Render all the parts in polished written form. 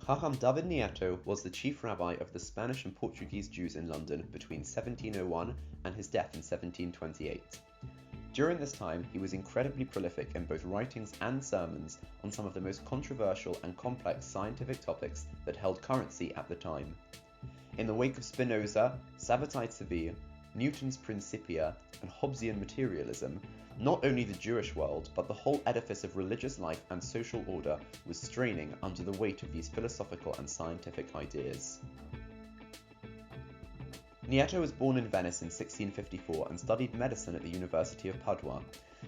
Hakham Nieto was the chief rabbi of the Spanish and Portuguese Jews in London between 1701 and his death in 1728. During this time, he was incredibly prolific in both writings and sermons on some of the most controversial and complex scientific topics that held currency at the time. In the wake of Spinoza, Sabbatai Tzvi, Newton's Principia, and Hobbesian materialism, not only the Jewish world, but the whole edifice of religious life and social order was straining under the weight of these philosophical and scientific ideas. Nieto was born in Venice in 1654 and studied medicine at the University of Padua.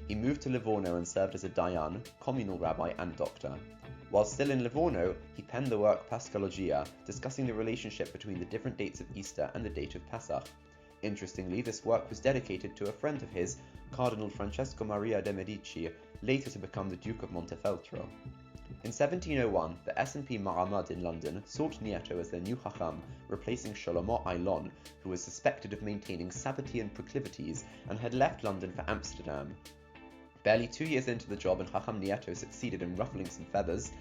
He moved to Livorno and served as a dayan, communal rabbi and doctor. While still in Livorno, he penned the work Paschalogia, discussing the relationship between the different dates of Easter and the date of Pesach. Interestingly, this work was dedicated to a friend of his, Cardinal Francesco Maria de' Medici, later to become the Duke of Montefeltro. In 1701, the S&P Maramad in London sought Nieto as their new Hakham, replacing Shlomo Ailon, who was suspected of maintaining Sabbatean proclivities and had left London for Amsterdam. Barely 2 years into the job, and Hakham Nieto succeeded in ruffling some feathers.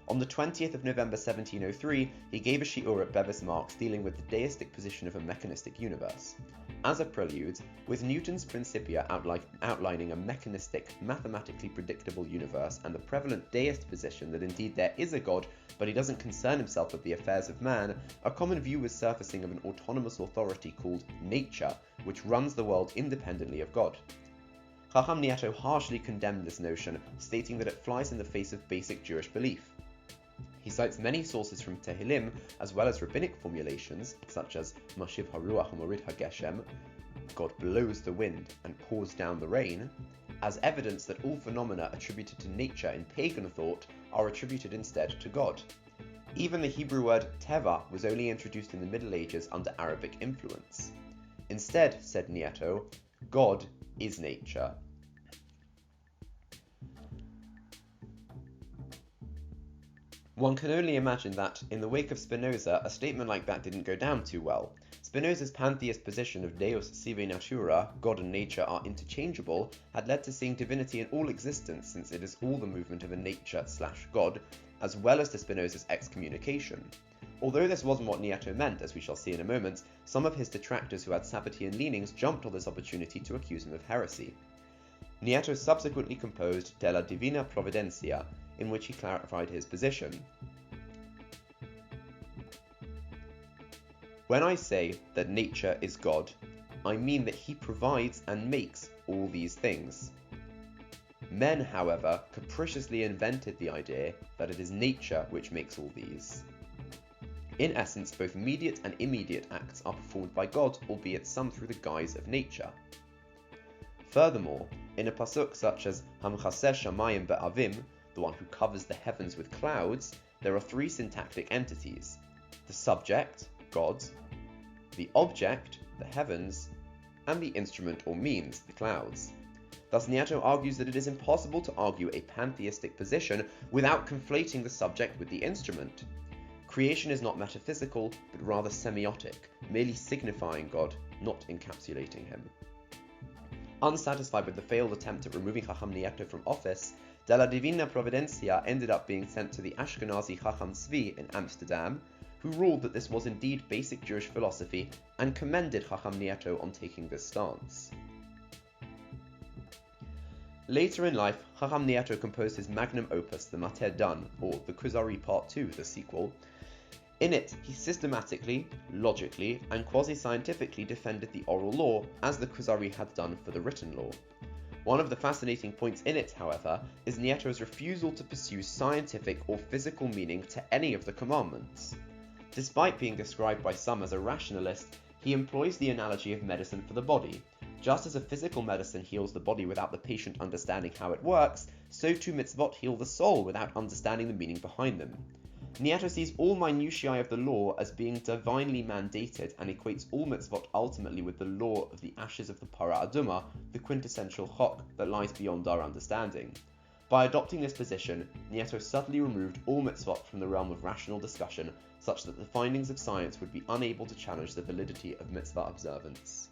On the 20th of November 1703, he gave a shiur at Bevis Marks dealing with the deistic position of a mechanistic universe. As a prelude, with Newton's Principia outlining a mechanistic, mathematically predictable universe and the prevalent deist position that indeed there is a God, but he doesn't concern himself with the affairs of man, a common view was surfacing of an autonomous authority called nature, which runs the world independently of God. Hakham Nieto harshly condemned this notion, stating that it flies in the face of basic Jewish belief. He cites many sources from Tehillim, as well as rabbinic formulations, such as Mashiv Haruach Morid HaGeshem, God blows the wind and pours down the rain, as evidence that all phenomena attributed to nature in pagan thought are attributed instead to God. Even the Hebrew word teva was only introduced in the Middle Ages under Arabic influence. Instead, said Nieto, God is nature. One can only imagine that, in the wake of Spinoza, a statement like that didn't go down too well. Spinoza's pantheist position of Deus sive natura, God and nature are interchangeable, had led to seeing divinity in all existence, since it is all the movement of a nature/God, as well as to Spinoza's excommunication. Although this wasn't what Nieto meant, as we shall see in a moment, some of his detractors who had Sabbatean leanings jumped on this opportunity to accuse him of heresy. Nieto subsequently composed De la Divina Providencia, in which he clarified his position. When I say that nature is God, I mean that he provides and makes all these things. Men, however, capriciously invented the idea that it is nature which makes all these. In essence, both immediate and immediate acts are performed by God, albeit some through the guise of nature. Furthermore, in a pasuk such as Hamchaseh Shamayim Be'avim, the one who covers the heavens with clouds, there are three syntactic entities: the subject, God, the object, the heavens, and the instrument or means, the clouds. Thus Nieto argues that it is impossible to argue a pantheistic position without conflating the subject with the instrument. Creation is not metaphysical, but rather semiotic, merely signifying God, not encapsulating him. Unsatisfied with the failed attempt at removing Hakham Nieto from office, De la Divina Providencia ended up being sent to the Ashkenazi Hakham Tzvi in Amsterdam, who ruled that this was indeed basic Jewish philosophy and commended Hakham Nieto on taking this stance. Later in life, Hakham Nieto composed his magnum opus, the Mater Dan, or the Kuzari Part 2, the sequel. In it, he systematically, logically, and quasi-scientifically defended the oral law, as the Kuzari had done for the written law. One of the fascinating points in it, however, is Nieto's refusal to pursue scientific or physical meaning to any of the commandments. Despite being described by some as a rationalist, he employs the analogy of medicine for the body. Just as a physical medicine heals the body without the patient understanding how it works, so too mitzvot heal the soul without understanding the meaning behind them. Nieto sees all minutiae of the law as being divinely mandated and equates all mitzvot ultimately with the law of the ashes of the para aduma, the quintessential chok that lies beyond our understanding. By adopting this position, Nieto subtly removed all mitzvot from the realm of rational discussion, such that the findings of science would be unable to challenge the validity of mitzvah observance.